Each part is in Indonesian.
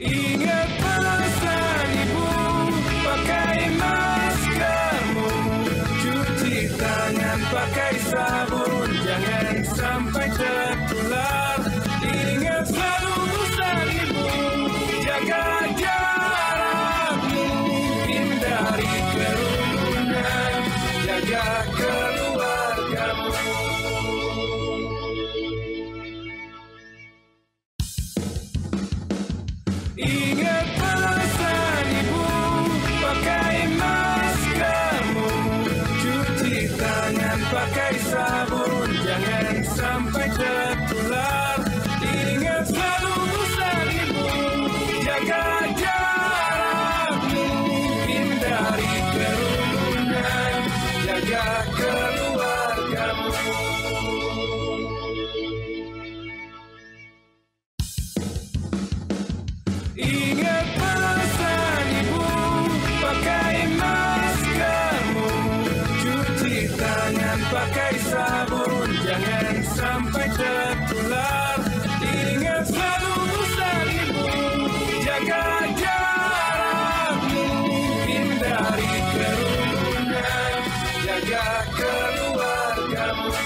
Ingat pesan ibu, pakai maskermu, cuci tangan pakai sabun, jangan sampai tertular. Ingat selalu pesan ibu, jaga jarakmu, hindari kerumunan, jaga keluargamu. Ingat pesan ibu, pakai maskermu, cuci tangan pakai sabun, jangan sampai tertular. Ingat selalu pesan ibu, jaga jarakmu, hindari kerumunan, jaga keluargamu. Ingat pesan ibu, pakai maskermu, cuci tangan pakai sabun, jangan sampai tertular. Ingat selalu pesan ibu, jaga jarakmu, hindari kerumunan, jaga keluargamu.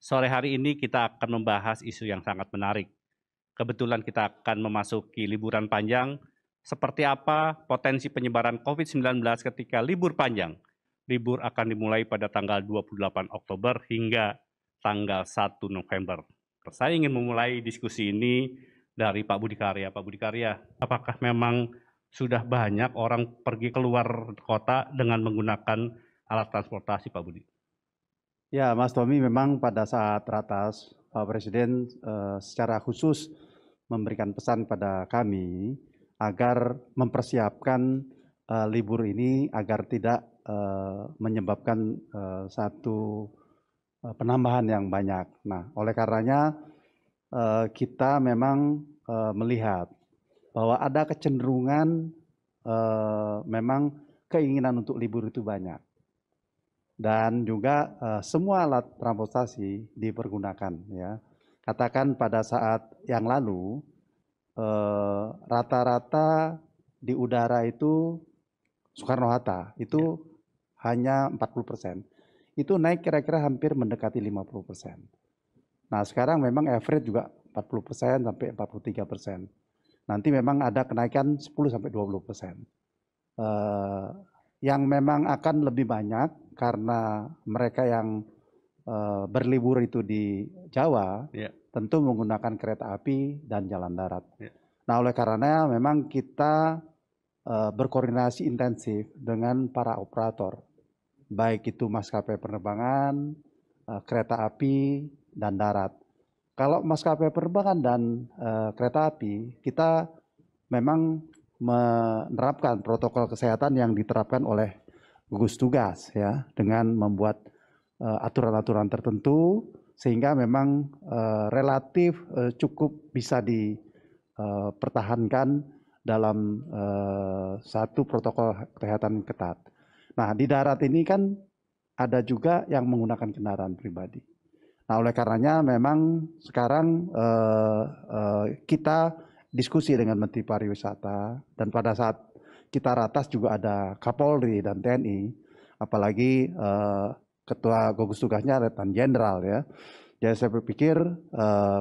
Sore hari ini kita akan membahas isu yang sangat menarik. Kebetulan kita akan memasuki liburan panjang. Seperti apa potensi penyebaran COVID-19 ketika libur panjang? Libur akan dimulai pada tanggal 28 Oktober hingga tanggal 1 November. Saya ingin memulai diskusi ini dari Pak Budi Karya. Pak Budi Karya, apakah memang sudah banyak orang pergi keluar kota dengan menggunakan alat transportasi, Pak Budi? Ya, Mas Tommy, memang pada saat ratas, Pak Presiden secara khusus memberikan pesan pada kami agar mempersiapkan libur ini agar tidak menyebabkan satu penambahan yang banyak. Nah, oleh karenanya kita memang melihat bahwa ada kecenderungan memang keinginan untuk libur itu banyak. Dan juga semua alat transportasi dipergunakan, ya. Katakan pada saat yang lalu rata-rata di udara itu Soekarno-Hatta itu hanya 40%. Itu naik kira-kira hampir mendekati 50%. Nah, sekarang memang average juga 40% sampai 43%. Nanti memang ada kenaikan 10 sampai 20%. Yang memang akan lebih banyak karena mereka yang berlibur itu di Jawa, tentu menggunakan kereta api dan jalan darat. Nah, oleh karena memang kita berkoordinasi intensif dengan para operator, baik itu maskapai penerbangan, kereta api, dan darat. Kalau maskapai penerbangan dan kereta api, kita memang menerapkan protokol kesehatan yang diterapkan oleh gugus tugas, ya, dengan membuat aturan-aturan tertentu sehingga memang relatif cukup bisa dipertahankan dalam satu protokol kesehatan ketat. Nah, di darat ini kan ada juga yang menggunakan kendaraan pribadi. Nah, oleh karenanya memang sekarang kita diskusi dengan Menteri Pariwisata, dan pada saat kita ratas juga ada Kapolri dan TNI, apalagi Ketua Gugus Tugasnya Letnan Jenderal, ya. Jadi saya berpikir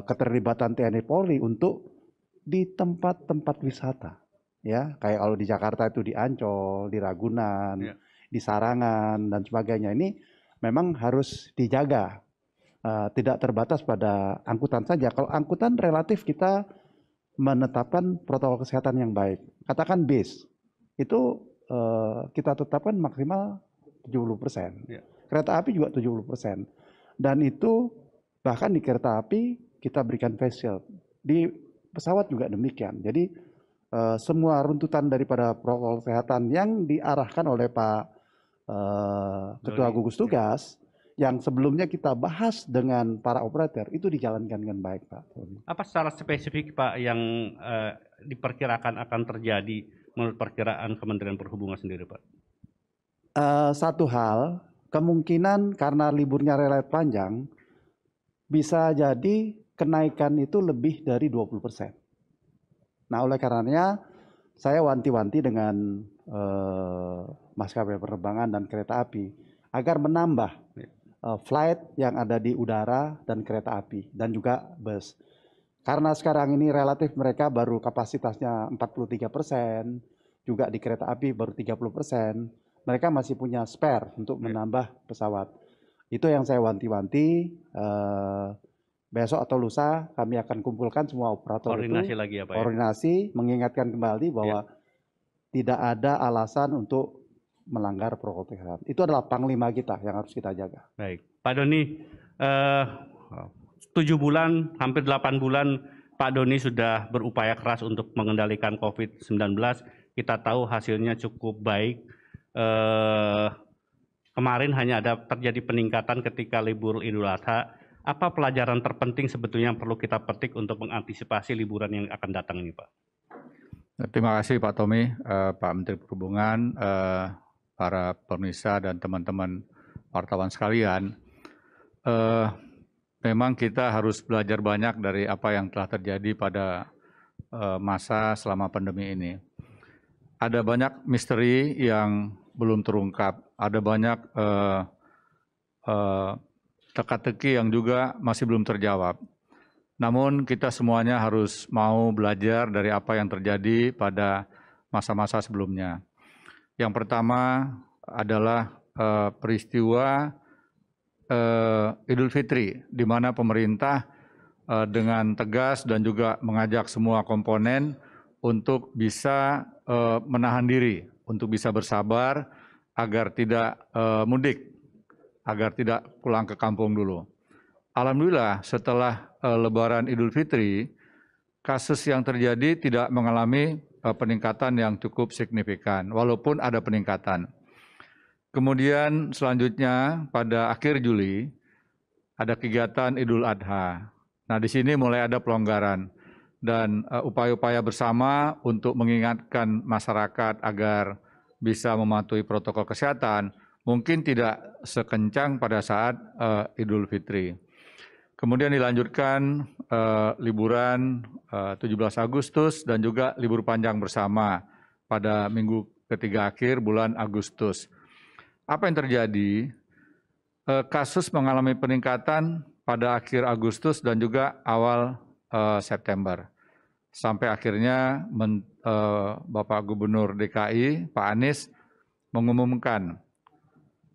keterlibatan TNI Polri untuk di tempat-tempat wisata, ya, kayak kalau di Jakarta itu di Ancol, di Ragunan, di Sarangan dan sebagainya, ini memang harus dijaga, tidak terbatas pada angkutan saja. Kalau angkutan relatif kita menetapkan protokol kesehatan yang baik. Katakan bis, itu kita tetapkan maksimal 70%. Kereta api juga 70%. Dan itu bahkan di kereta api kita berikan face shield. Di pesawat juga demikian. Jadi semua runtutan daripada protokol kesehatan yang diarahkan oleh Pak Ketua Gugus Tugas, yang sebelumnya kita bahas dengan para operator, itu dijalankan dengan baik, Pak. Apa secara spesifik, Pak, yang diperkirakan akan terjadi menurut perkiraan Kementerian Perhubungan sendiri, Pak? Satu hal, kemungkinan karena liburnya relatif panjang, bisa jadi kenaikan itu lebih dari 20%. Nah, oleh karenanya saya wanti-wanti dengan maskapai penerbangan dan kereta api agar menambah flight yang ada di udara dan kereta api dan juga bus. Karena sekarang ini relatif mereka baru kapasitasnya 43%, juga di kereta api baru 30%, mereka masih punya spare untuk menambah pesawat. Itu yang saya wanti-wanti, besok atau lusa kami akan kumpulkan semua operator Koordinasi itu, lagi ya Pak. koordinasi, mengingatkan kembali bahwa tidak ada alasan untuk melanggar protokol kesehatan. Itu adalah panglima kita yang harus kita jaga. Baik, Pak Doni, 7 bulan, hampir 8 bulan Pak Doni sudah berupaya keras untuk mengendalikan COVID-19. Kita tahu hasilnya cukup baik. Kemarin hanya ada terjadi peningkatan ketika libur Idul Adha. Apa pelajaran terpenting sebetulnya yang perlu kita petik untuk mengantisipasi liburan yang akan datang ini, Pak? Terima kasih Pak Tommy, Pak Menteri Perhubungan, para pemirsa dan teman-teman wartawan sekalian. Memang kita harus belajar banyak dari apa yang telah terjadi pada masa selama pandemi ini. Ada banyak misteri yang belum terungkap, ada banyak teka-teki yang juga masih belum terjawab. Namun kita semuanya harus mau belajar dari apa yang terjadi pada masa-masa sebelumnya. Yang pertama adalah peristiwa Idul Fitri, di mana pemerintah dengan tegas dan juga mengajak semua komponen untuk bisa menahan diri, untuk bisa bersabar agar tidak mudik, agar tidak pulang ke kampung dulu. Alhamdulillah setelah Lebaran Idul Fitri, kasus yang terjadi tidak mengalami peningkatan yang cukup signifikan, walaupun ada peningkatan. Kemudian selanjutnya pada akhir Juli ada kegiatan Idul Adha. Nah, di sini mulai ada pelonggaran dan upaya-upaya bersama untuk mengingatkan masyarakat agar bisa mematuhi protokol kesehatan mungkin tidak sekencang pada saat Idul Fitri. Kemudian dilanjutkan liburan 17 Agustus dan juga libur panjang bersama pada minggu ketiga akhir bulan Agustus. Apa yang terjadi? Kasus mengalami peningkatan pada akhir Agustus dan juga awal September. Sampai akhirnya Bapak Gubernur DKI, Pak Anies, mengumumkan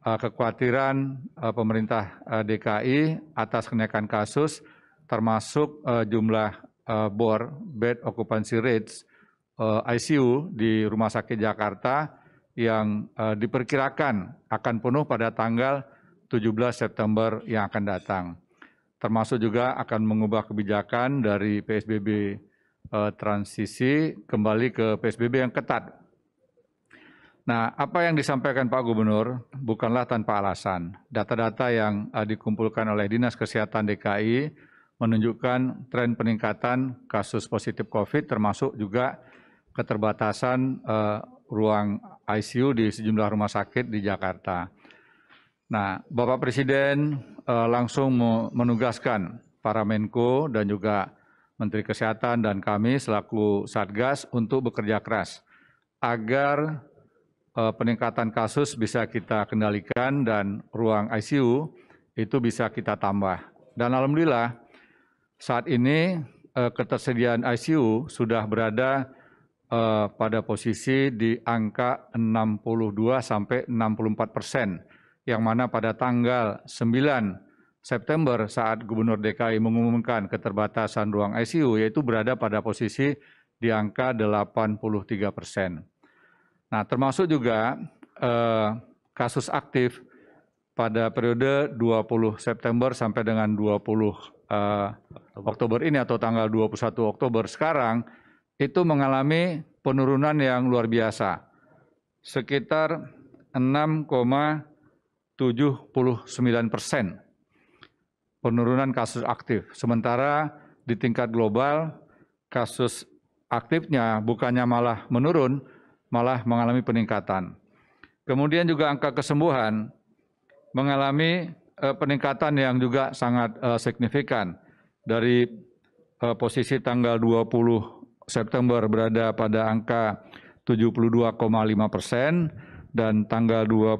kekhawatiran pemerintah DKI atas kenaikan kasus, termasuk jumlah bed occupancy rates ICU di Rumah Sakit Jakarta yang diperkirakan akan penuh pada tanggal 17 September yang akan datang. Termasuk juga akan mengubah kebijakan dari PSBB transisi kembali ke PSBB yang ketat. Nah, apa yang disampaikan Pak Gubernur bukanlah tanpa alasan. Data-data yang dikumpulkan oleh Dinas Kesehatan DKI menunjukkan tren peningkatan kasus positif COVID, termasuk juga keterbatasan ruang ICU di sejumlah rumah sakit di Jakarta. Nah, Bapak Presiden langsung menugaskan para Menko dan juga Menteri Kesehatan dan kami selaku Satgas untuk bekerja keras agar peningkatan kasus bisa kita kendalikan dan ruang ICU itu bisa kita tambah. Dan alhamdulillah saat ini ketersediaan ICU sudah berada pada posisi di angka 62 sampai 64%, yang mana pada tanggal 9 September saat Gubernur DKI mengumumkan keterbatasan ruang ICU yaitu berada pada posisi di angka 83%. Nah, termasuk juga kasus aktif pada periode 20 September sampai dengan 20 Oktober ini atau tanggal 21 Oktober sekarang itu mengalami penurunan yang luar biasa, sekitar 6,79% penurunan kasus aktif. Sementara di tingkat global kasus aktifnya bukannya malah menurun, malah mengalami peningkatan. Kemudian juga angka kesembuhan mengalami peningkatan yang juga sangat signifikan. Dari posisi tanggal 20 September berada pada angka 72,5% dan tanggal 20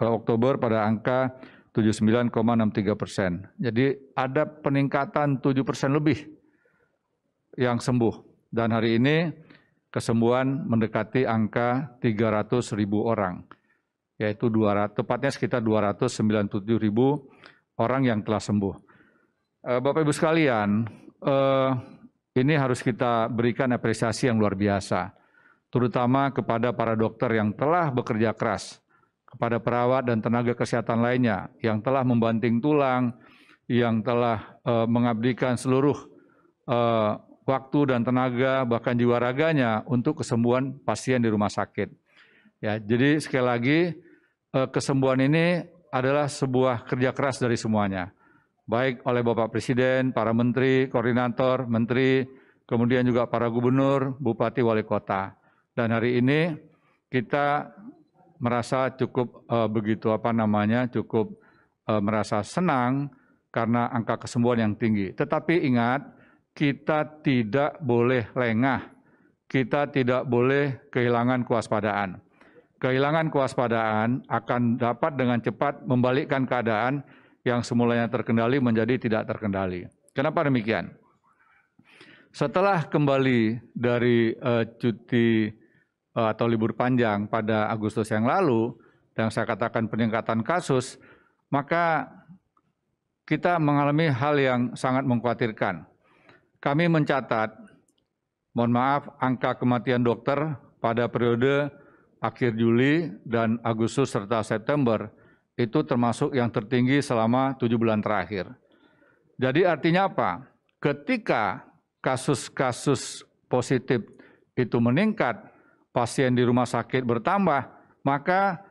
Oktober pada angka 79,63%. Jadi ada peningkatan 7% lebih yang sembuh. Dan hari ini kesembuhan mendekati angka 300.000 orang, yaitu tepatnya sekitar 297.000 orang yang telah sembuh. Bapak Ibu sekalian, ini harus kita berikan apresiasi yang luar biasa, terutama kepada para dokter yang telah bekerja keras, kepada perawat dan tenaga kesehatan lainnya yang telah membanting tulang, yang telah mengabdikan seluruh waktu dan tenaga, bahkan jiwa raganya untuk kesembuhan pasien di rumah sakit. Ya, jadi sekali lagi kesembuhan ini adalah sebuah kerja keras dari semuanya, baik oleh Bapak Presiden, para menteri, koordinator, menteri, kemudian juga para gubernur, bupati, wali kota. Dan hari ini kita merasa cukup cukup merasa senang karena angka kesembuhan yang tinggi. Tetapi ingat, kita tidak boleh lengah, kita tidak boleh kehilangan kewaspadaan. Kehilangan kewaspadaan akan dapat dengan cepat membalikkan keadaan yang semulanya terkendali menjadi tidak terkendali. Kenapa demikian? Setelah kembali dari cuti atau libur panjang pada Agustus yang lalu, yang saya katakan peningkatan kasus, maka kita mengalami hal yang sangat mengkhawatirkan. Kami mencatat, mohon maaf, angka kematian dokter pada periode akhir Juli dan Agustus serta September itu termasuk yang tertinggi selama 7 bulan terakhir. Jadi artinya apa? Ketika kasus-kasus positif itu meningkat, pasien di rumah sakit bertambah, maka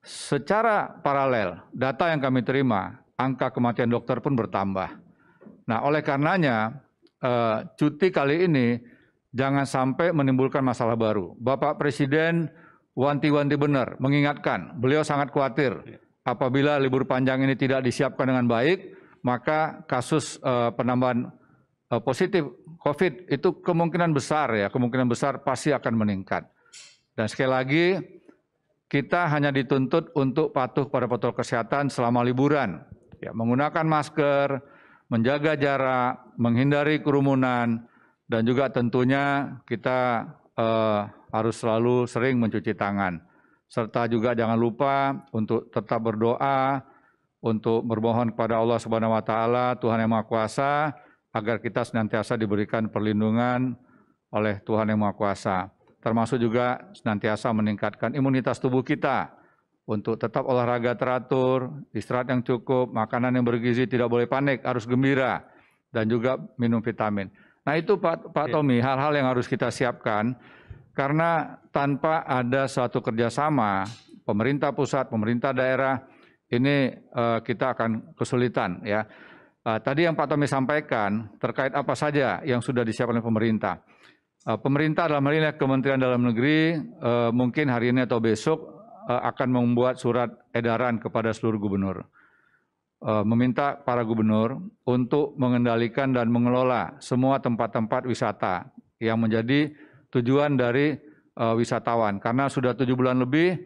secara paralel data yang kami terima, angka kematian dokter pun bertambah. Nah, oleh karenanya cuti kali ini jangan sampai menimbulkan masalah baru. Bapak Presiden wanti-wanti benar, mengingatkan, beliau sangat khawatir apabila libur panjang ini tidak disiapkan dengan baik, maka kasus penambahan positif COVID itu kemungkinan besar pasti akan meningkat. Dan sekali lagi, kita hanya dituntut untuk patuh pada protokol kesehatan selama liburan. Ya, menggunakan masker, menjaga jarak, menghindari kerumunan, dan juga tentunya kita harus selalu sering mencuci tangan. Serta juga jangan lupa untuk tetap berdoa, untuk bermohon kepada Allah Subhanahu wa Ta'ala, Tuhan Yang Maha Kuasa, agar kita senantiasa diberikan perlindungan oleh Tuhan Yang Maha Kuasa. Termasuk juga senantiasa meningkatkan imunitas tubuh kita untuk tetap olahraga teratur, istirahat yang cukup, makanan yang bergizi, tidak boleh panik, harus gembira, dan juga minum vitamin. Nah itu Pak Tommy, hal-hal yang harus kita siapkan, karena tanpa ada suatu kerjasama, pemerintah pusat, pemerintah daerah, ini kita akan kesulitan. Ya. Tadi yang Pak Tommy sampaikan terkait apa saja yang sudah disiapkan oleh pemerintah. Pemerintah dalam hal ini Kementerian Dalam Negeri mungkin hari ini atau besok akan membuat surat edaran kepada seluruh gubernur. Meminta para gubernur untuk mengendalikan dan mengelola semua tempat-tempat wisata yang menjadi tujuan dari wisatawan. Karena sudah 7 bulan lebih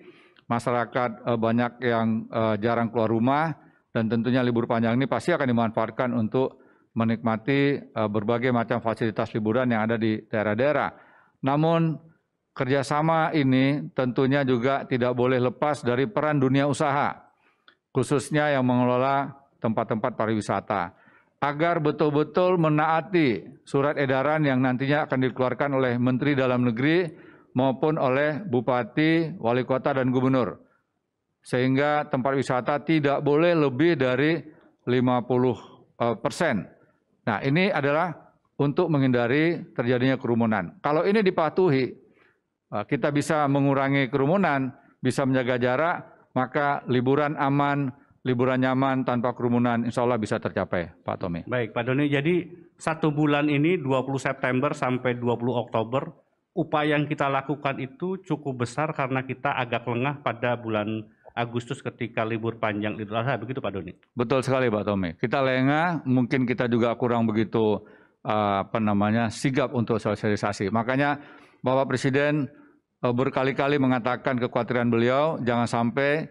masyarakat banyak yang jarang keluar rumah dan tentunya libur panjang ini pasti akan dimanfaatkan untuk menikmati berbagai macam fasilitas liburan yang ada di daerah-daerah. Namun kerjasama ini tentunya juga tidak boleh lepas dari peran dunia usaha, khususnya yang mengelola tempat-tempat pariwisata, agar betul-betul menaati surat edaran yang nantinya akan dikeluarkan oleh Menteri Dalam Negeri maupun oleh Bupati, Wali Kota, dan Gubernur. Sehingga tempat wisata tidak boleh lebih dari 50%. Nah, ini adalah untuk menghindari terjadinya kerumunan. Kalau ini dipatuhi, kita bisa mengurangi kerumunan, bisa menjaga jarak, maka liburan aman, liburan nyaman tanpa kerumunan insya Allah bisa tercapai, Pak Tommy. Baik, Pak Doni. Jadi 1 bulan ini 20 September sampai 20 Oktober, upaya yang kita lakukan itu cukup besar karena kita agak lengah pada bulan Agustus ketika libur panjang Idul Adha, begitu Pak Doni? Betul sekali Pak Tommy. Kita lengah, mungkin kita juga kurang begitu sigap untuk sosialisasi. Makanya Bapak Presiden berkali-kali mengatakan kekhawatiran beliau, jangan sampai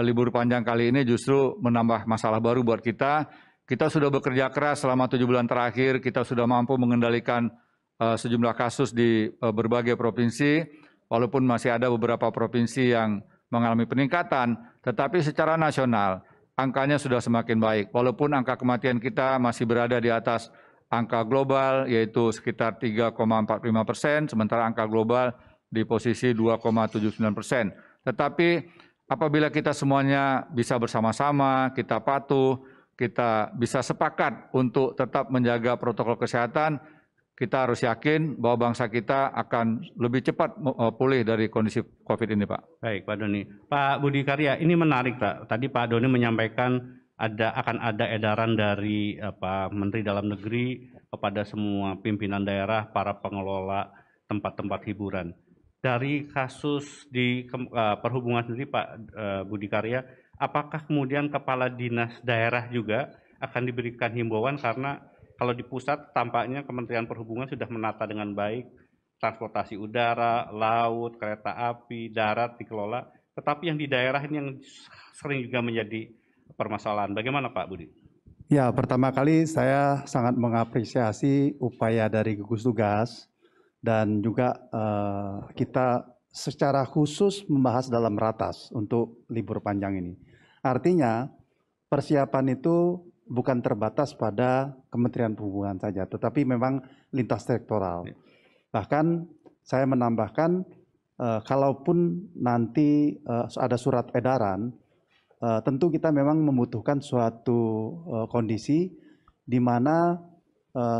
libur panjang kali ini justru menambah masalah baru buat kita. Kita sudah bekerja keras selama 7 bulan terakhir, kita sudah mampu mengendalikan sejumlah kasus di berbagai provinsi, walaupun masih ada beberapa provinsi yang mengalami peningkatan, tetapi secara nasional angkanya sudah semakin baik. Walaupun angka kematian kita masih berada di atas angka global, yaitu sekitar 3,45%, sementara angka global di posisi 2,79%. Tetapi apabila kita semuanya bisa bersama-sama, kita patuh, kita bisa sepakat untuk tetap menjaga protokol kesehatan, kita harus yakin bahwa bangsa kita akan lebih cepat pulih dari kondisi COVID ini, Pak. Baik, Pak Doni. Pak Budi Karya, ini menarik, Pak. Tadi Pak Doni menyampaikan akan ada edaran dari Menteri Dalam Negeri kepada semua pimpinan daerah, para pengelola tempat-tempat hiburan. Dari kasus di perhubungan sendiri, Pak Budi Karya, apakah kemudian kepala dinas daerah juga akan diberikan himbauan, karena kalau di pusat tampaknya Kementerian Perhubungan sudah menata dengan baik transportasi udara, laut, kereta api, darat dikelola, tetapi yang di daerah ini yang sering juga menjadi permasalahan. Bagaimana Pak Budi? Ya, pertama kali saya sangat mengapresiasi upaya dari gugus tugas dan juga kita secara khusus membahas dalam ratas untuk libur panjang ini. Artinya persiapan itu bukan terbatas pada Kementerian Perhubungan saja, tetapi memang lintas sektoral. Bahkan saya menambahkan, kalaupun nanti ada surat edaran, tentu kita memang membutuhkan suatu kondisi di mana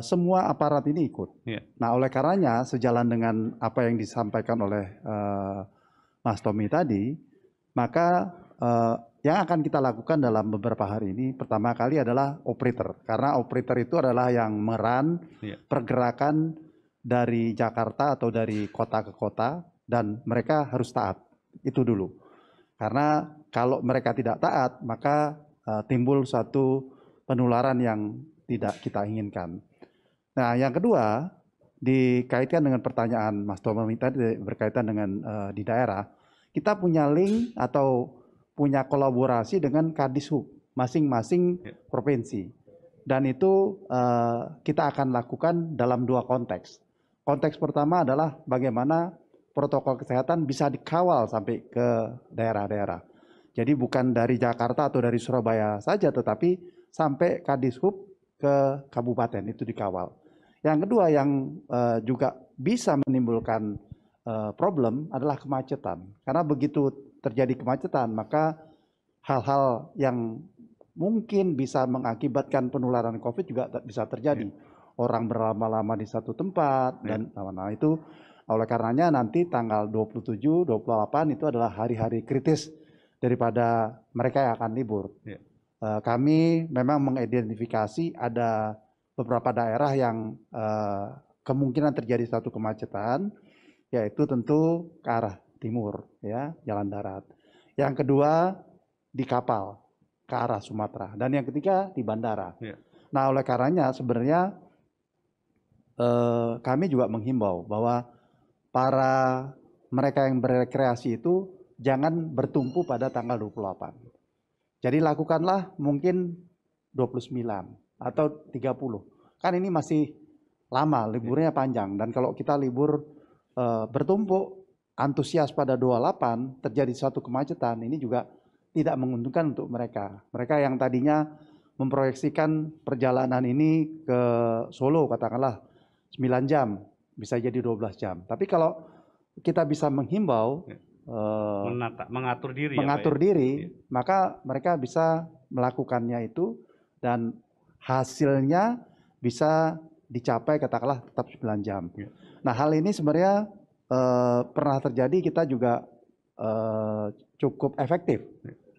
semua aparat ini ikut. Nah, oleh karenanya sejalan dengan apa yang disampaikan oleh Mas Tommy tadi, maka yang akan kita lakukan dalam beberapa hari ini, pertama kali adalah operator. Karena operator itu adalah yang meran pergerakan dari Jakarta atau dari kota ke kota, dan mereka harus taat. Itu dulu. Karena kalau mereka tidak taat, maka timbul suatu penularan yang tidak kita inginkan. Nah, yang kedua, dikaitkan dengan pertanyaan Mas Tommy tadi berkaitan dengan di daerah, kita punya link atau punya kolaborasi dengan Kadishub masing-masing provinsi, dan itu kita akan lakukan dalam dua konteks. Konteks pertama adalah bagaimana protokol kesehatan bisa dikawal sampai ke daerah-daerah. Jadi bukan dari Jakarta atau dari Surabaya saja, tetapi sampai Kadishub ke kabupaten itu dikawal. Yang kedua yang juga bisa menimbulkan problem adalah kemacetan, karena begitu terjadi kemacetan, maka hal-hal yang mungkin bisa mengakibatkan penularan COVID juga bisa terjadi. Orang berlama-lama di satu tempat, dan itu oleh karenanya nanti tanggal 27, 28 itu adalah hari-hari kritis daripada mereka yang akan libur. Kami memang mengidentifikasi ada beberapa daerah yang kemungkinan terjadi satu kemacetan, yaitu tentu ke arah timur, ya, jalan darat. Yang kedua di kapal ke arah Sumatera, dan yang ketiga di bandara. Nah, oleh karenanya sebenarnya kami juga menghimbau bahwa para mereka yang berekreasi itu jangan bertumpu pada tanggal 28. Jadi lakukanlah mungkin 29 atau 30. Kan ini masih lama, liburnya panjang, dan kalau kita libur bertumpuk antusias pada 28, terjadi suatu kemacetan, ini juga tidak menguntungkan untuk mereka. Mereka yang tadinya memproyeksikan perjalanan ini ke Solo katakanlah 9 jam, bisa jadi 12 jam. Tapi kalau kita bisa menghimbau, mengatur diri, maka mereka bisa melakukannya itu, dan hasilnya bisa dicapai katakanlah tetap 9 jam. Nah, hal ini sebenarnya pernah terjadi, kita juga cukup efektif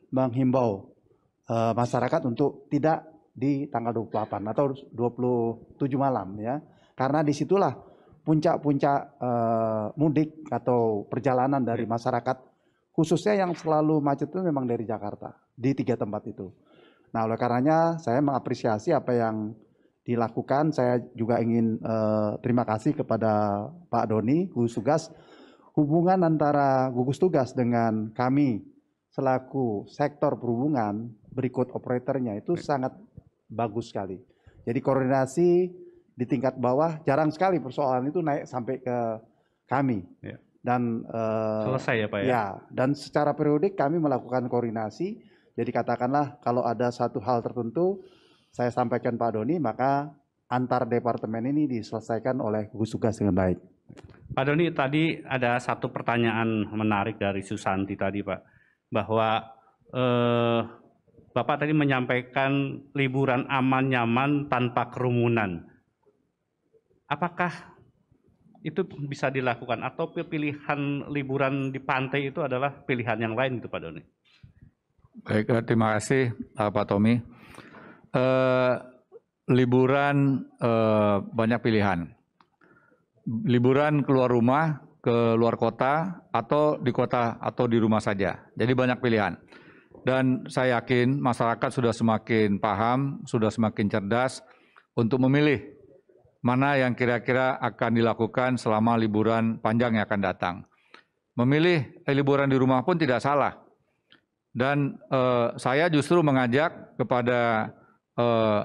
menghimbau masyarakat untuk tidak di tanggal 28 atau 27 malam, ya, karena disitulah puncak-puncak mudik atau perjalanan dari masyarakat khususnya yang selalu macet itu memang dari Jakarta, di 3 tempat itu. Nah, oleh karenanya saya mengapresiasi apa yang dilakukan. Saya juga ingin terima kasih kepada Pak Doni, gugus tugas. Hubungan antara gugus tugas dengan kami selaku sektor perhubungan, berikut operatornya itu sangat bagus sekali. Jadi koordinasi di tingkat bawah jarang sekali persoalan itu naik sampai ke kami. Ya. Dan Selesai ya Pak ya? Ya, dan secara periodik kami melakukan koordinasi. Jadi katakanlah kalau ada satu hal tertentu saya sampaikan Pak Doni, maka antar departemen ini diselesaikan oleh gugus tugas dengan baik. Pak Doni, tadi ada satu pertanyaan menarik dari Susanti tadi Pak, bahwa Bapak tadi menyampaikan liburan aman, nyaman, tanpa kerumunan. Apakah itu bisa dilakukan atau pilihan liburan di pantai itu adalah pilihan yang lain gitu Pak Doni? Baik, terima kasih Pak Tommy. Liburan banyak pilihan. Liburan keluar rumah, ke luar kota, atau di kota atau di rumah saja. Jadi banyak pilihan. Dan saya yakin masyarakat sudah semakin paham, sudah semakin cerdas untuk memilih mana yang kira-kira akan dilakukan selama liburan panjang yang akan datang. Memilih liburan di rumah pun tidak salah. Dan saya justru mengajak kepada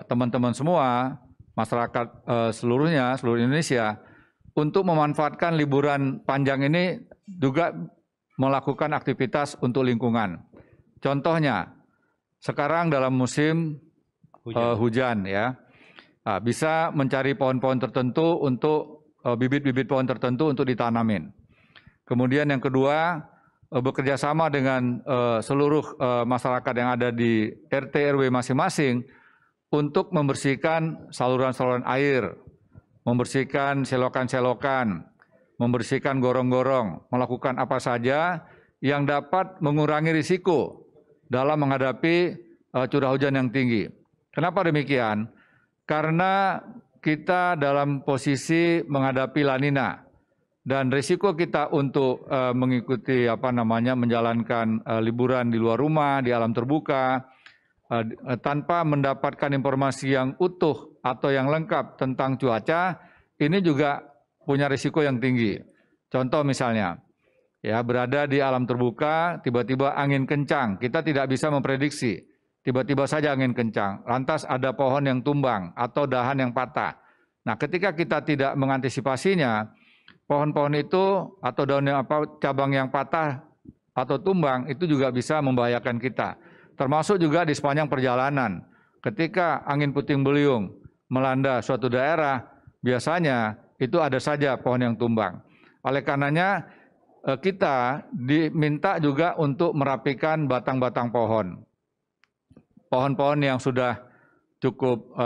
teman-teman semua, masyarakat seluruhnya, seluruh Indonesia, untuk memanfaatkan liburan panjang ini juga melakukan aktivitas untuk lingkungan. Contohnya, sekarang dalam musim hujan ya, bisa mencari pohon-pohon tertentu untuk bibit-bibit pohon tertentu untuk ditanamin. Kemudian yang kedua, bekerja sama dengan seluruh masyarakat yang ada di RT RW masing-masing untuk membersihkan saluran-saluran air, membersihkan selokan-selokan, membersihkan gorong-gorong, melakukan apa saja yang dapat mengurangi risiko dalam menghadapi curah hujan yang tinggi. Kenapa demikian? Karena kita dalam posisi menghadapi La Nina dan risiko kita untuk mengikuti menjalankan liburan di luar rumah, di alam terbuka, tanpa mendapatkan informasi yang utuh atau yang lengkap tentang cuaca, ini juga punya risiko yang tinggi. Contoh misalnya, ya berada di alam terbuka, tiba-tiba angin kencang, kita tidak bisa memprediksi, tiba-tiba saja angin kencang, lantas ada pohon yang tumbang atau dahan yang patah. Nah, ketika kita tidak mengantisipasinya, pohon-pohon itu atau daun yang cabang yang patah atau tumbang itu juga bisa membahayakan kita. Termasuk juga di sepanjang perjalanan. Ketika angin puting beliung melanda suatu daerah, biasanya itu ada saja pohon yang tumbang. Oleh karenanya kita diminta juga untuk merapikan batang-batang pohon. Pohon-pohon yang sudah cukup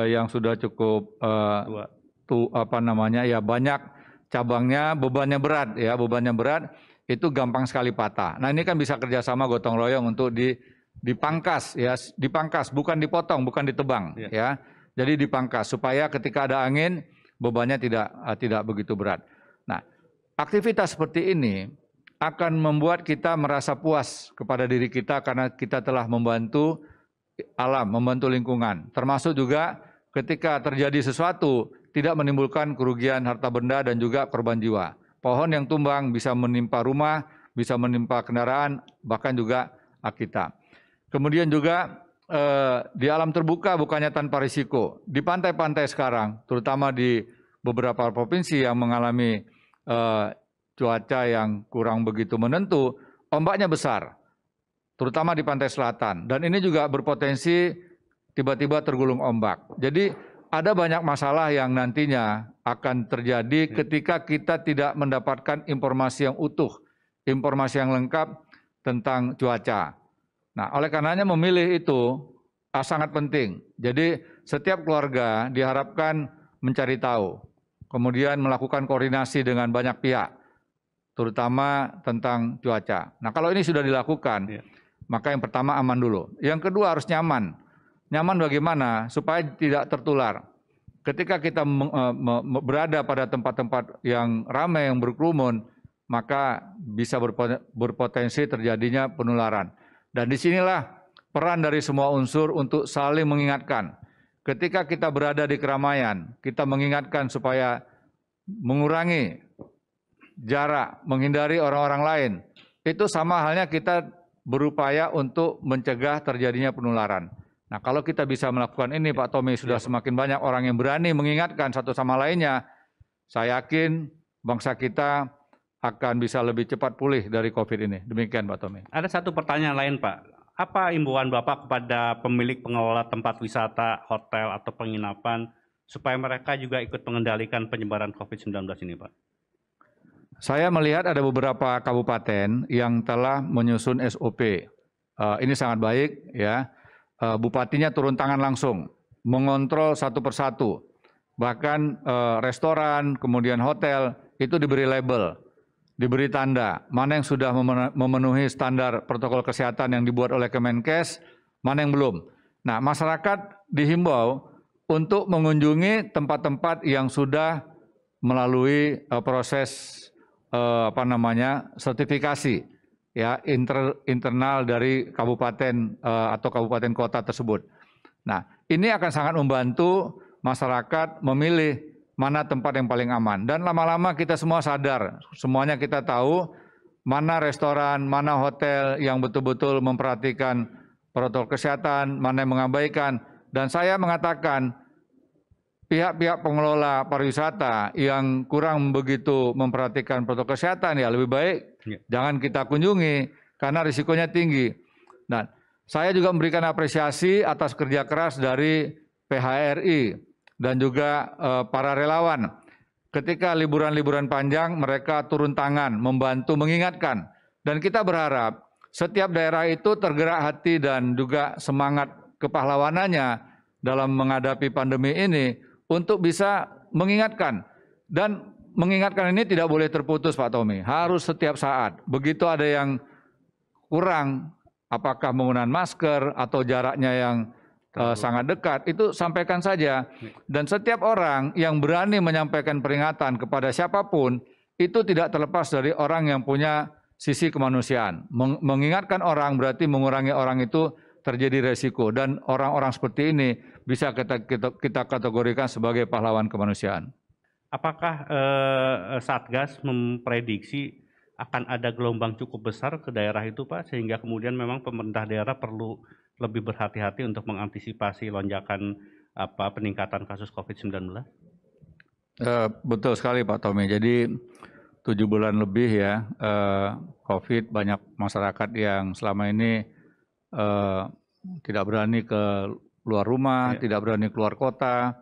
yang sudah cukup banyak cabangnya, bebannya berat, itu gampang sekali patah. Nah, ini kan bisa kerjasama gotong royong untuk dipangkas, ya, dipangkas, bukan dipotong, bukan ditebang, ya. Jadi dipangkas supaya ketika ada angin bebannya tidak begitu berat. Nah, aktivitas seperti ini akan membuat kita merasa puas kepada diri kita karena kita telah membantu alam, membantu lingkungan. Termasuk juga ketika terjadi sesuatu tidak menimbulkan kerugian harta benda dan juga korban jiwa. Pohon yang tumbang bisa menimpa rumah, bisa menimpa kendaraan, bahkan juga kita. Kemudian juga di alam terbuka bukannya tanpa risiko. Di pantai-pantai sekarang, terutama di beberapa provinsi yang mengalami cuaca yang kurang begitu menentu, ombaknya besar, terutama di pantai selatan. Dan ini juga berpotensi tiba-tiba tergulung ombak. Jadi ada banyak masalah yang nantinya akan terjadi ketika kita tidak mendapatkan informasi yang utuh, informasi yang lengkap tentang cuaca. Nah, oleh karenanya memilih itu sangat penting. Jadi setiap keluarga diharapkan mencari tahu, kemudian melakukan koordinasi dengan banyak pihak, terutama tentang cuaca. Nah, kalau ini sudah dilakukan, maka yang pertama aman dulu. Yang kedua harus nyaman. Nyaman bagaimana? Supaya tidak tertular. Ketika kita berada pada tempat-tempat yang ramai, yang berkerumun, maka bisa berpotensi terjadinya penularan. Dan disinilah peran dari semua unsur untuk saling mengingatkan. Ketika kita berada di keramaian, kita mengingatkan supaya mengurangi jarak, menghindari orang-orang lain. Itu sama halnya kita berupaya untuk mencegah terjadinya penularan. Nah, kalau kita bisa melakukan ini, Pak Tommy, sudah semakin banyak orang yang berani mengingatkan satu sama lainnya, saya yakin bangsa kita akan bisa lebih cepat pulih dari COVID ini. Demikian, Pak Tommy. Ada satu pertanyaan lain, Pak. Apa imbauan Bapak kepada pemilik pengelola tempat wisata, hotel, atau penginapan, supaya mereka juga ikut mengendalikan penyebaran COVID-19 ini, Pak? Saya melihat ada beberapa kabupaten yang telah menyusun SOP. Ini sangat baik, ya. Bupatinya turun tangan langsung, mengontrol satu persatu. Bahkan restoran, kemudian hotel, itu diberi label, diberi tanda, mana yang sudah memenuhi standar protokol kesehatan yang dibuat oleh Kemenkes, mana yang belum. Nah, masyarakat dihimbau untuk mengunjungi tempat-tempat yang sudah melalui proses sertifikasi, ya, internal dari kabupaten atau kabupaten kota tersebut. Nah, ini akan sangat membantu masyarakat memilih mana tempat yang paling aman. Dan lama-lama kita semua sadar, semuanya kita tahu mana restoran, mana hotel yang betul-betul memperhatikan protokol kesehatan, mana yang mengabaikan. Dan saya mengatakan, pihak-pihak pengelola pariwisata yang kurang begitu memperhatikan protokol kesehatan, ya lebih baik jangan kita kunjungi karena risikonya tinggi. Nah, saya juga memberikan apresiasi atas kerja keras dari PHRI dan juga para relawan. Ketika liburan-liburan panjang, mereka turun tangan, membantu, mengingatkan. Dan kita berharap setiap daerah itu tergerak hati dan juga semangat kepahlawanannya dalam menghadapi pandemi ini untuk bisa mengingatkan. Dan mengingatkan ini tidak boleh terputus, Pak Tommy. Harus setiap saat. Begitu ada yang kurang, apakah menggunakan masker atau jaraknya yang sangat dekat, itu sampaikan saja. Dan setiap orang yang berani menyampaikan peringatan kepada siapapun, itu tidak terlepas dari orang yang punya sisi kemanusiaan. Mengingatkan orang berarti mengurangi orang itu terjadi resiko. Dan orang-orang seperti ini bisa kita kategorikan sebagai pahlawan kemanusiaan. Apakah Satgas memprediksi akan ada gelombang cukup besar ke daerah itu, Pak, sehingga kemudian memang pemerintah daerah perlu lebih berhati-hati untuk mengantisipasi lonjakan peningkatan kasus COVID-19? Betul sekali, Pak Tommy. Jadi 7 bulan lebih ya COVID, banyak masyarakat yang selama ini tidak berani ke luar rumah, tidak berani keluar kota.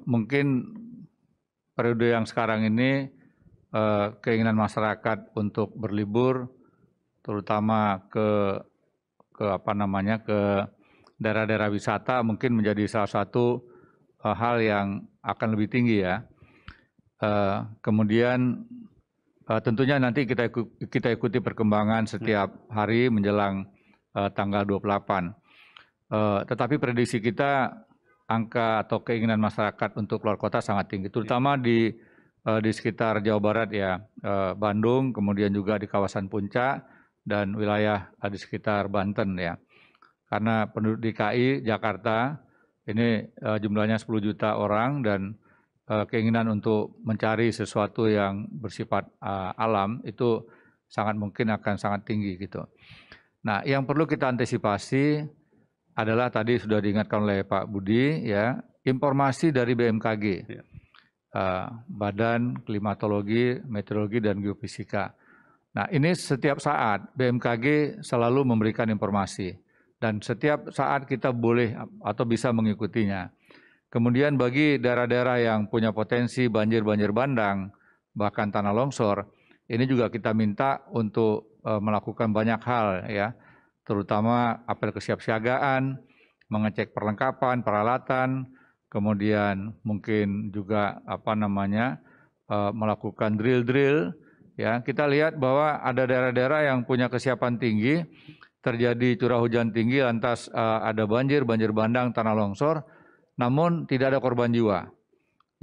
Mungkin periode yang sekarang ini keinginan masyarakat untuk berlibur, terutama ke daerah-daerah wisata, mungkin menjadi salah satu hal yang akan lebih tinggi ya. Kemudian tentunya nanti kita ikuti perkembangan setiap hari menjelang tanggal 28. Tetapi prediksi kita angka atau keinginan masyarakat untuk keluar kota sangat tinggi, terutama di sekitar Jawa Barat ya, Bandung, kemudian juga di kawasan Puncak dan wilayah di sekitar Banten ya. Karena penduduk DKI Jakarta ini jumlahnya 10 juta orang dan keinginan untuk mencari sesuatu yang bersifat alam itu sangat mungkin akan sangat tinggi gitu. Nah, yang perlu kita antisipasi adalah tadi sudah diingatkan oleh Pak Budi ya, informasi dari BMKG, Badan Klimatologi, Meteorologi dan Geofisika. Nah, ini setiap saat BMKG selalu memberikan informasi dan setiap saat kita boleh atau bisa mengikutinya. Kemudian bagi daerah-daerah yang punya potensi banjir-banjir bandang, bahkan tanah longsor, ini juga kita minta untuk melakukan banyak hal ya, terutama apel kesiapsiagaan, mengecek perlengkapan, peralatan, kemudian mungkin juga melakukan drill-drill. Ya, kita lihat bahwa ada daerah-daerah yang punya kesiapan tinggi, terjadi curah hujan tinggi, lantas ada banjir bandang, tanah longsor, namun tidak ada korban jiwa.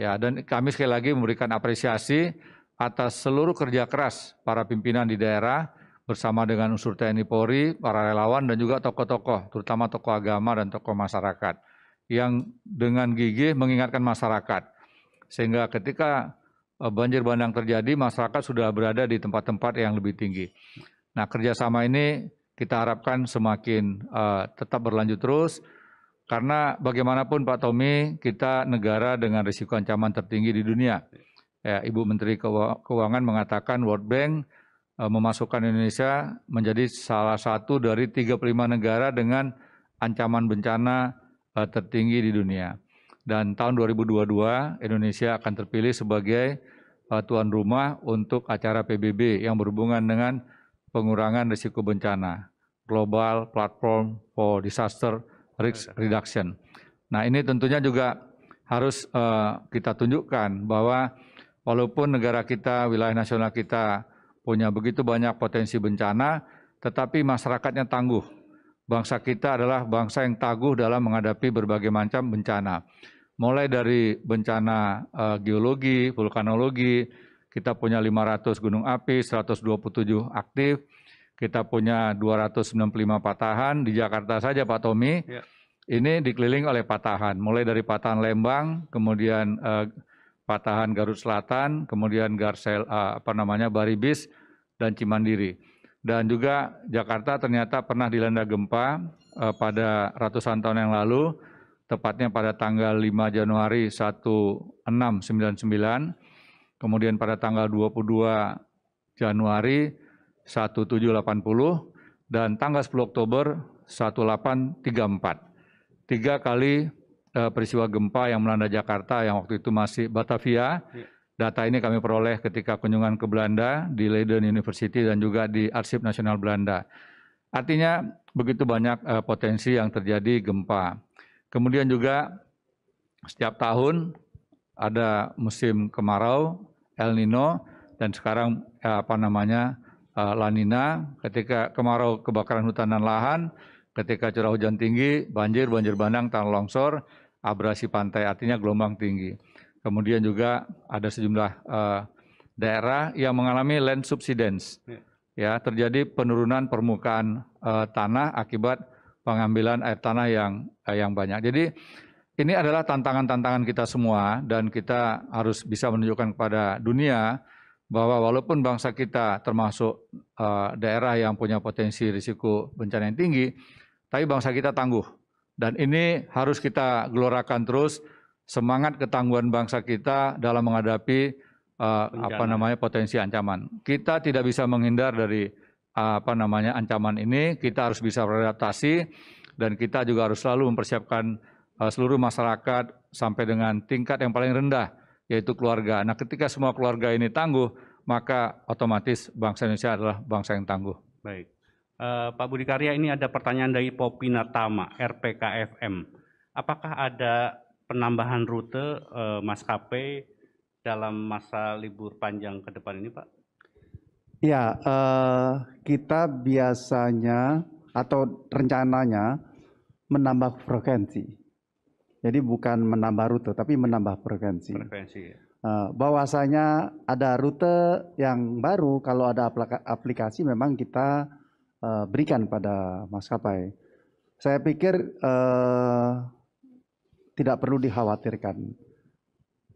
Ya, dan kami sekali lagi memberikan apresiasi atas seluruh kerja keras para pimpinan di daerah bersama dengan unsur TNI Polri, para relawan dan juga tokoh-tokoh, terutama tokoh agama dan tokoh masyarakat yang dengan gigih mengingatkan masyarakat. Sehingga ketika banjir bandang terjadi, masyarakat sudah berada di tempat-tempat yang lebih tinggi. Nah, kerjasama ini kita harapkan semakin tetap berlanjut terus, karena bagaimanapun Pak Tommy, kita negara dengan risiko ancaman tertinggi di dunia. Ya, Ibu Menteri Keuangan mengatakan World Bank memasukkan Indonesia menjadi salah satu dari 35 negara dengan ancaman bencana tertinggi di dunia. Dan tahun 2022 Indonesia akan terpilih sebagai tuan rumah untuk acara PBB yang berhubungan dengan pengurangan risiko bencana, Global Platform for Disaster Risk Reduction. Nah, ini tentunya juga harus kita tunjukkan bahwa walaupun negara kita, wilayah nasional kita punya begitu banyak potensi bencana, tetapi masyarakatnya tangguh. Bangsa kita adalah bangsa yang tangguh dalam menghadapi berbagai macam bencana. Mulai dari bencana geologi, vulkanologi, kita punya 500 gunung api, 127 aktif, kita punya 295 patahan. Di Jakarta saja Pak Tommy, ya. Ini dikelilingi oleh patahan, mulai dari patahan Lembang, kemudian patahan Garut Selatan, kemudian Baribis dan Cimandiri. Dan juga Jakarta ternyata pernah dilanda gempa pada ratusan tahun yang lalu, tepatnya pada tanggal 5 Januari 1699, kemudian pada tanggal 22 Januari 1780, dan tanggal 10 Oktober 1834. 3 kali peristiwa gempa yang melanda Jakarta yang waktu itu masih Batavia. Data ini kami peroleh ketika kunjungan ke Belanda di Leiden University dan juga di Arsip Nasional Belanda. Artinya begitu banyak potensi yang terjadi gempa. Kemudian juga setiap tahun ada musim kemarau, El Nino, dan sekarang La Nina. Ketika kemarau, kebakaran hutan dan lahan, ketika curah hujan tinggi, banjir bandang, tanah longsor, abrasi pantai, artinya gelombang tinggi. Kemudian juga ada sejumlah daerah yang mengalami land subsidence. Ya, terjadi penurunan permukaan tanah akibat pengambilan air tanah yang banyak. Jadi ini adalah tantangan-tantangan kita semua, dan kita harus bisa menunjukkan kepada dunia bahwa walaupun bangsa kita termasuk daerah yang punya potensi risiko bencana yang tinggi, tapi bangsa kita tangguh. Dan ini harus kita gelorakan terus, semangat ketangguhan bangsa kita dalam menghadapi potensi ancaman. Kita tidak bisa menghindar dari ancaman ini, kita harus bisa beradaptasi, dan kita juga harus selalu mempersiapkan seluruh masyarakat sampai dengan tingkat yang paling rendah, yaitu keluarga. Nah, ketika semua keluarga ini tangguh, maka otomatis bangsa Indonesia adalah bangsa yang tangguh. Baik. Pak Budi Karya, ini ada pertanyaan dari Popina Tama, RPKFM. Apakah ada penambahan rute maskapai dalam masa libur panjang ke depan ini, Pak? Ya, kita biasanya atau rencananya menambah frekuensi. Jadi bukan menambah rute, tapi menambah frekuensi. Bahwasanya ada rute yang baru, kalau ada aplikasi memang kita berikan pada maskapai. Saya pikir tidak perlu dikhawatirkan.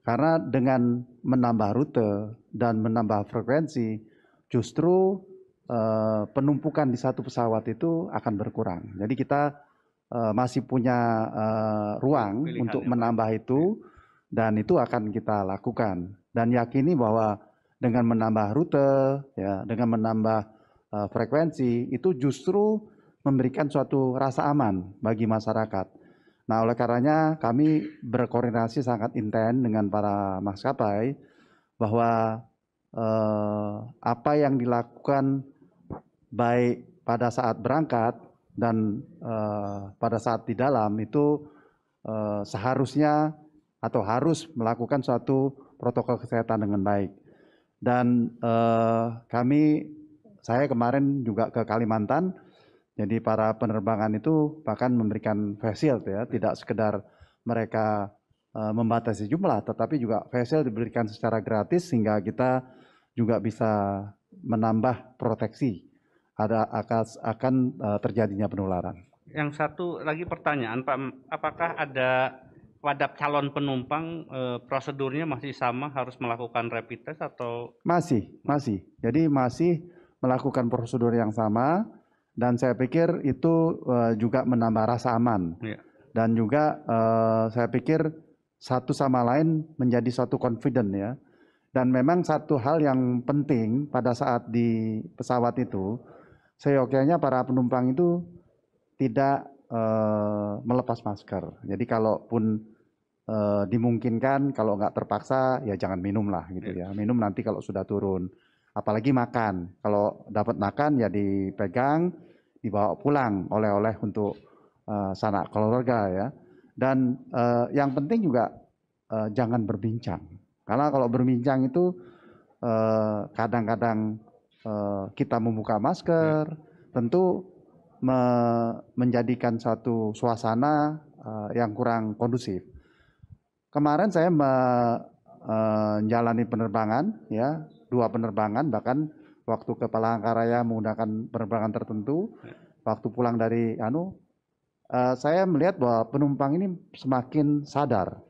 Karena dengan menambah rute dan menambah frekuensi, justru penumpukan di satu pesawat itu akan berkurang. Jadi kita masih punya ruang untuk menambah itu, dan itu akan kita lakukan. Dan yakini bahwa dengan menambah rute, ya, dengan menambah frekuensi, itu justru memberikan suatu rasa aman bagi masyarakat. Nah, oleh karenanya kami berkoordinasi sangat intens dengan para maskapai bahwa apa yang dilakukan baik pada saat berangkat dan pada saat di dalam itu seharusnya atau harus melakukan suatu protokol kesehatan dengan baik. Dan saya kemarin juga ke Kalimantan, jadi para penerbangan itu bahkan memberikan face shield, ya, tidak sekedar mereka membatasi jumlah, tetapi juga face shield diberikan secara gratis sehingga kita juga bisa menambah proteksi akan terjadinya penularan. Yang satu lagi pertanyaan Pak, apakah ada pada calon penumpang prosedurnya masih sama, harus melakukan rapid test atau? Masih. Jadi masih melakukan prosedur yang sama, dan saya pikir itu juga menambah rasa aman. Ya. Dan juga saya pikir satu sama lain menjadi suatu confident ya. Dan memang satu hal yang penting pada saat di pesawat itu, seyogyanya para penumpang itu tidak melepas masker. Jadi kalaupun dimungkinkan, kalau nggak terpaksa ya jangan minum lah gitu ya. Minum nanti kalau sudah turun. Apalagi makan. Kalau dapat makan ya dipegang, dibawa pulang oleh-oleh untuk sanak keluarga ya. Dan yang penting juga jangan berbincang. Karena kalau berbincang itu kadang-kadang kita membuka masker, tentu menjadikan satu suasana yang kurang kondusif. Kemarin saya menjalani penerbangan, ya 2 penerbangan, bahkan waktu ke Palangkaraya menggunakan penerbangan tertentu, waktu pulang dari saya melihat bahwa penumpang ini semakin sadar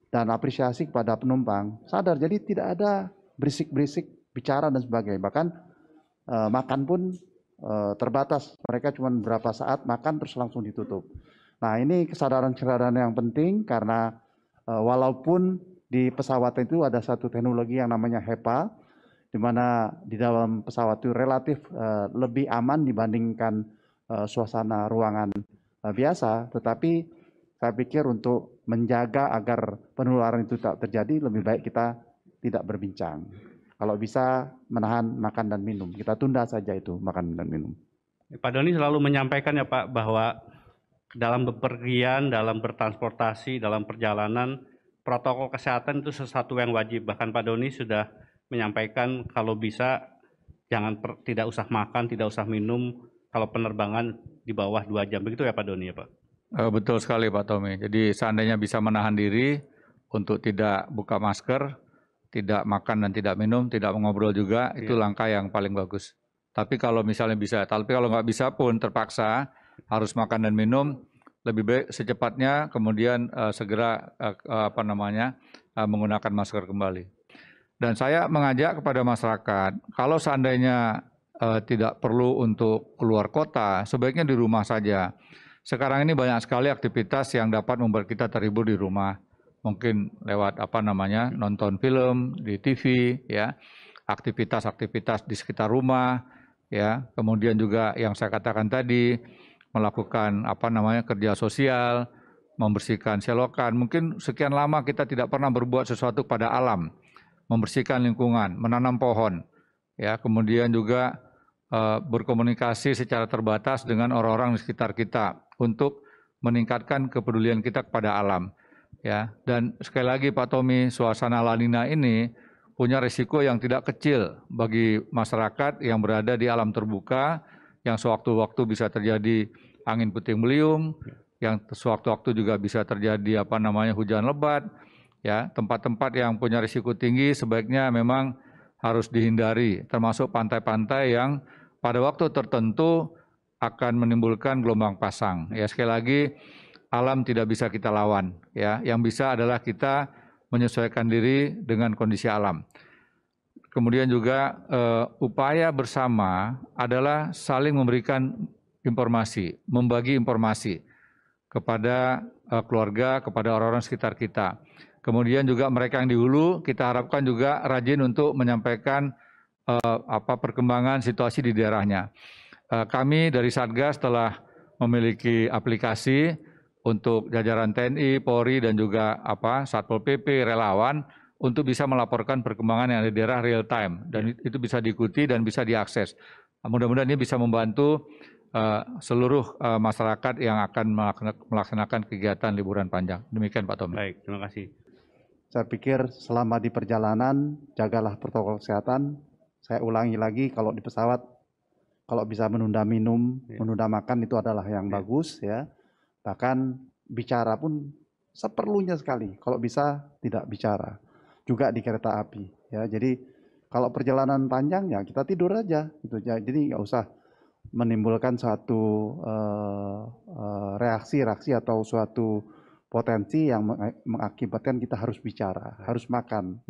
dan apresiasi kepada penumpang sadar. Jadi tidak ada berisik-berisik bicara dan sebagainya. Bahkan makan pun terbatas. Mereka cuma berapa saat makan terus langsung ditutup. Nah, ini kesadaran-kesadaran yang penting karena walaupun di pesawat itu ada satu teknologi yang namanya HEPA, di mana di dalam pesawat itu relatif lebih aman dibandingkan suasana ruangan biasa, tetapi saya pikir untuk menjaga agar penularan itu tak terjadi, lebih baik kita tidak berbincang. Kalau bisa menahan makan dan minum, kita tunda saja itu makan dan minum. Pak Doni selalu menyampaikan ya Pak, bahwa dalam bepergian, dalam bertransportasi, dalam perjalanan, protokol kesehatan itu sesuatu yang wajib. Bahkan Pak Doni sudah menyampaikan kalau bisa tidak usah makan, tidak usah minum kalau penerbangan di bawah 2 jam. Begitu ya Pak Doni ya Pak? Betul sekali Pak Tommy. Jadi seandainya bisa menahan diri untuk tidak buka masker, tidak makan dan tidak minum, tidak mengobrol juga, itu langkah yang paling bagus. Tapi kalau misalnya bisa, tapi kalau nggak bisa pun terpaksa harus makan dan minum, lebih baik secepatnya kemudian segera menggunakan masker kembali. Dan saya mengajak kepada masyarakat, kalau seandainya tidak perlu untuk keluar kota, sebaiknya di rumah saja. Sekarang ini banyak sekali aktivitas yang dapat membuat kita terhibur di rumah. Mungkin lewat nonton film di TV, ya, aktivitas-aktivitas di sekitar rumah, ya. Kemudian juga yang saya katakan tadi, melakukan kerja sosial, membersihkan selokan. Mungkin sekian lama kita tidak pernah berbuat sesuatu pada alam, membersihkan lingkungan, menanam pohon, ya. Kemudian juga berkomunikasi secara terbatas dengan orang-orang di sekitar kita untuk meningkatkan kepedulian kita kepada alam, ya. Dan sekali lagi Pak Tommy, suasana La Nina ini punya risiko yang tidak kecil bagi masyarakat yang berada di alam terbuka, yang sewaktu-waktu bisa terjadi angin puting beliung, yang sewaktu-waktu juga bisa terjadi hujan lebat, ya. Tempat-tempat yang punya risiko tinggi sebaiknya memang harus dihindari, termasuk pantai-pantai yang pada waktu tertentu akan menimbulkan gelombang pasang. Ya, sekali lagi alam tidak bisa kita lawan, ya. Yang bisa adalah kita menyesuaikan diri dengan kondisi alam. Kemudian juga upaya bersama adalah saling memberikan informasi, membagi informasi kepada keluarga, kepada orang-orang sekitar kita. Kemudian juga mereka yang di hulu kita harapkan juga rajin untuk menyampaikan perkembangan situasi di daerahnya. Kami dari Satgas telah memiliki aplikasi untuk jajaran TNI, Polri dan juga Satpol PP, relawan untuk bisa melaporkan perkembangan yang ada di daerah real time, dan itu bisa diikuti dan bisa diakses. Mudah-mudahan ini bisa membantu seluruh masyarakat yang akan melaksanakan kegiatan liburan panjang. Demikian Pak Tommy. Baik, terima kasih. Saya pikir selama di perjalanan jagalah protokol kesehatan. Saya ulangi lagi, kalau di pesawat, kalau bisa menunda minum, menunda makan itu adalah yang bagus, ya. Bahkan bicara pun seperlunya sekali. Kalau bisa tidak bicara. Juga di kereta api, ya. Jadi Kalau perjalanan panjang ya kita tidur aja gitu. Jadi nggak usah menimbulkan suatu reaksi atau suatu potensi yang mengakibatkan kita harus bicara, harus makan,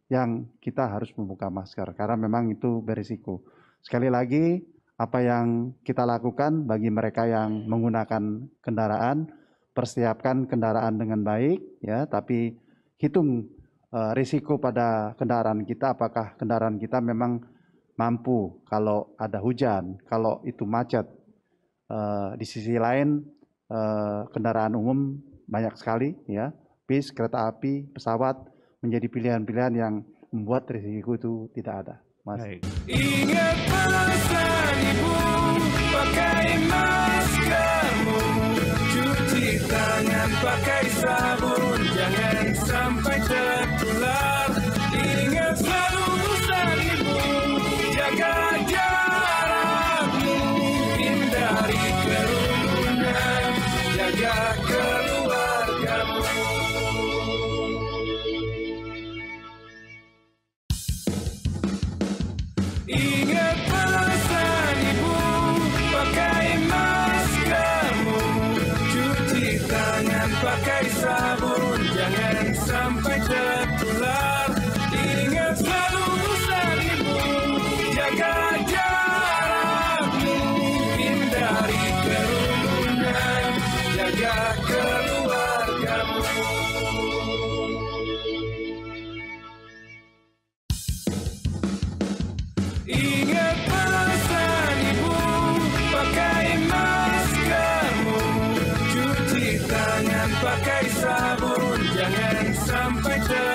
yang kita harus membuka masker karena memang itu berisiko. Sekali lagi, apa yang kita lakukan bagi mereka yang menggunakan kendaraan, persiapkan kendaraan dengan baik, ya, tapi hitung risiko pada kendaraan kita, apakah kendaraan kita memang mampu kalau ada hujan, kalau itu macet. Di sisi lain, kendaraan umum banyak sekali, ya, bis, kereta api, pesawat menjadi pilihan-pilihan yang membuat risiko itu tidak ada. Mas. Baik. Ingat pesan ibu, pakai maskermu, cuci tangan pakai sabun, jangan sampai tertular. Ingat selalu pesan ibu, jaga jarakmu, hindari kerumunan, jaga keluargamu. Ingat pesan ibu, pakai maskermu, cuci tangan pakai sabun, jangan sampai tertular. Ingat selalu pesan ibu, jaga jarakmu, hindari kerumunan, jaga keluargamu. Ingat pesan ibu, pakai maskermu, cuci tangan pakai sabun, jangan sampai tertular.